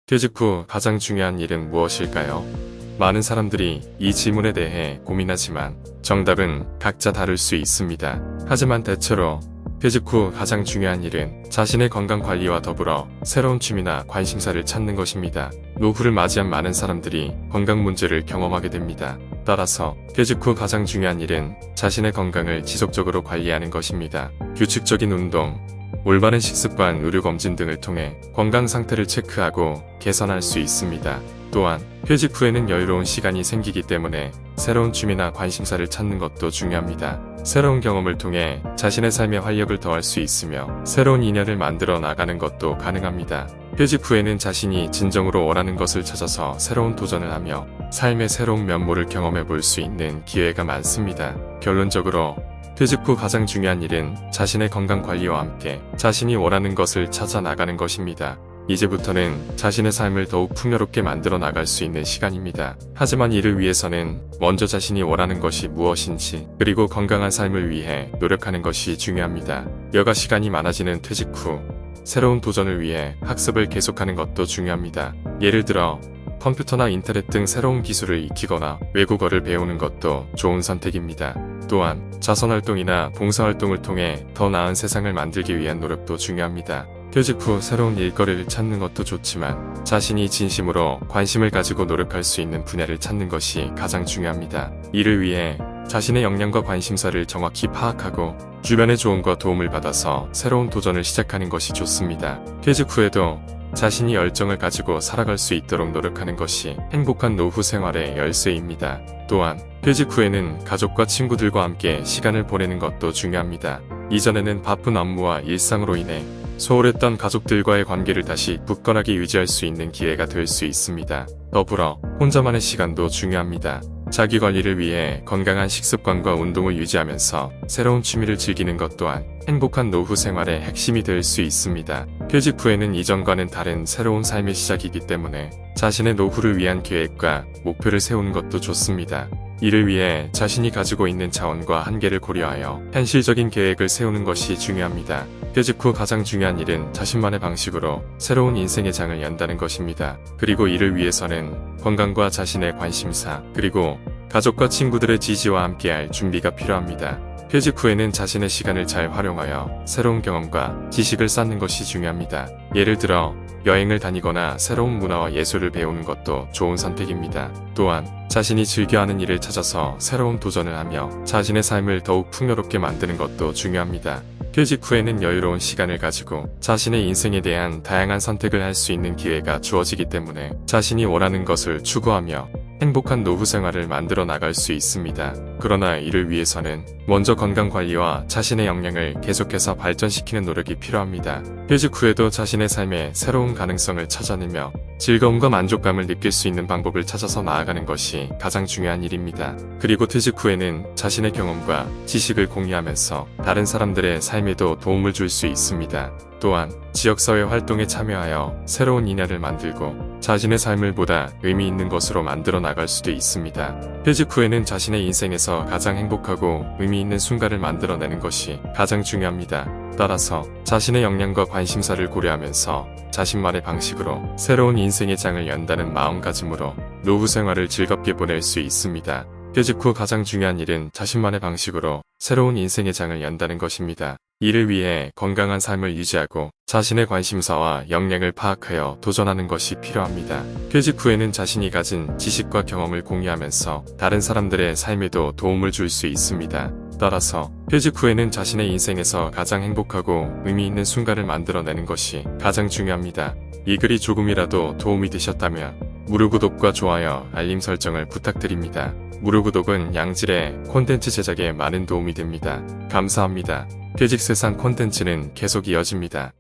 퇴직 후 가장 중요한 일은 무엇일까요? 많은 사람들이 이 질문에 대해 고민하지만 정답은 각자 다를 수 있습니다. 하지만 대체로 퇴직 후 가장 중요한 일은 자신의 건강 관리와 더불어 새로운 취미나 관심사를 찾는 것입니다. 노후를 맞이한 많은 사람들이 건강 문제를 경험하게 됩니다. 따라서 퇴직 후 가장 중요한 일은 자신의 건강을 지속적으로 관리하는 것입니다. 규칙적인 운동, 올바른 식습관, 의료검진 등을 통해 건강 상태를 체크하고 개선할 수 있습니다. 또한 퇴직 후에는 여유로운 시간이 생기기 때문에 새로운 취미나 관심사를 찾는 것도 중요합니다. 새로운 경험을 통해 자신의 삶에 활력을 더할 수 있으며 새로운 인연을 만들어 나가는 것도 가능합니다. 퇴직 후에는 자신이 진정으로 원하는 것을 찾아서 새로운 도전을 하며 삶의 새로운 면모를 경험해 볼 수 있는 기회가 많습니다. 결론적으로 퇴직 후 가장 중요한 일은 자신의 건강 관리와 함께 자신이 원하는 것을 찾아 나가는 것입니다. 이제부터는 자신의 삶을 더욱 풍요롭게 만들어 나갈 수 있는 시간입니다. 하지만 이를 위해서는 먼저 자신이 원하는 것이 무엇인지 그리고 건강한 삶을 위해 노력하는 것이 중요합니다. 여가 시간이 많아지는 퇴직 후 새로운 도전을 위해 학습을 계속하는 것도 중요합니다. 예를 들어 컴퓨터나 인터넷 등 새로운 기술을 익히거나 외국어를 배우는 것도 좋은 선택입니다. 또한 자선활동이나 봉사활동을 통해 더 나은 세상을 만들기 위한 노력도 중요합니다. 퇴직 후 새로운 일거리를 찾는 것도 좋지만 자신이 진심으로 관심을 가지고 노력할 수 있는 분야를 찾는 것이 가장 중요합니다. 이를 위해 자신의 역량과 관심사를 정확히 파악하고 주변의 조언과 도움을 받아서 새로운 도전을 시작하는 것이 좋습니다. 퇴직 후에도 자신이 열정을 가지고 살아갈 수 있도록 노력하는 것이 행복한 노후 생활의 열쇠입니다. 또한 퇴직 후에는 가족과 친구들과 함께 시간을 보내는 것도 중요합니다. 이전에는 바쁜 업무와 일상으로 인해 소홀했던 가족들과의 관계를 다시 굳건하게 유지할 수 있는 기회가 될 수 있습니다. 더불어 혼자만의 시간도 중요합니다. 자기 관리를 위해 건강한 식습관과 운동을 유지하면서 새로운 취미를 즐기는 것 또한 행복한 노후 생활의 핵심이 될 수 있습니다. 퇴직 후에는 이전과는 다른 새로운 삶의 시작이기 때문에 자신의 노후를 위한 계획과 목표를 세우는 것도 좋습니다. 이를 위해 자신이 가지고 있는 자원과 한계를 고려하여 현실적인 계획을 세우는 것이 중요합니다. 퇴직 후 가장 중요한 일은 자신만의 방식으로 새로운 인생의 장을 연다는 것입니다. 그리고 이를 위해서는 건강과 자신의 관심사, 그리고 가족과 친구들의 지지와 함께할 준비가 필요합니다. 퇴직 후에는 자신의 시간을 잘 활용하여 새로운 경험과 지식을 쌓는 것이 중요합니다. 예를 들어 여행을 다니거나 새로운 문화와 예술을 배우는 것도 좋은 선택입니다. 또한 자신이 즐겨하는 일을 찾아서 새로운 도전을 하며 자신의 삶을 더욱 풍요롭게 만드는 것도 중요합니다. 퇴직 후에는 여유로운 시간을 가지고 자신의 인생에 대한 다양한 선택을 할 수 있는 기회가 주어지기 때문에 자신이 원하는 것을 추구하며 행복한 노후 생활을 만들어 나갈 수 있습니다. 그러나 이를 위해서는 먼저 건강관리와 자신의 역량을 계속해서 발전시키는 노력이 필요합니다. 퇴직 후에도 자신의 삶에 새로운 가능성을 찾아내며 즐거움과 만족감을 느낄 수 있는 방법을 찾아서 나아가는 것이 가장 중요한 일입니다. 그리고 퇴직 후에는 자신의 경험과 지식을 공유하면서 다른 사람들의 삶에도 도움을 줄 수 있습니다. 또한 지역사회 활동에 참여하여 새로운 인연을 만들고 자신의 삶을 보다 의미 있는 것으로 만들어 나갈 수도 있습니다. 퇴직 후에는 자신의 인생에서 가장 행복하고 의미 있는 순간을 만들어내는 것이 가장 중요합니다. 따라서 자신의 역량과 관심사를 고려하면서 자신만의 방식으로 새로운 인생의 장을 연다는 마음가짐으로 노후 생활을 즐겁게 보낼 수 있습니다. 퇴직 후 가장 중요한 일은 자신만의 방식으로 새로운 인생의 장을 연다는 것입니다. 이를 위해 건강한 삶을 유지하고 자신의 관심사와 역량을 파악하여 도전하는 것이 필요합니다. 퇴직 후에는 자신이 가진 지식과 경험을 공유하면서 다른 사람들의 삶에도 도움을 줄 수 있습니다. 따라서 퇴직 후에는 자신의 인생에서 가장 행복하고 의미 있는 순간을 만들어내는 것이 가장 중요합니다. 이 글이 조금이라도 도움이 되셨다면 무료구독과 좋아요, 알림 설정을 부탁드립니다. 무료구독은 양질의 콘텐츠 제작에 많은 도움이 됩니다. 감사합니다. 퇴직 세상 콘텐츠는 계속 이어집니다.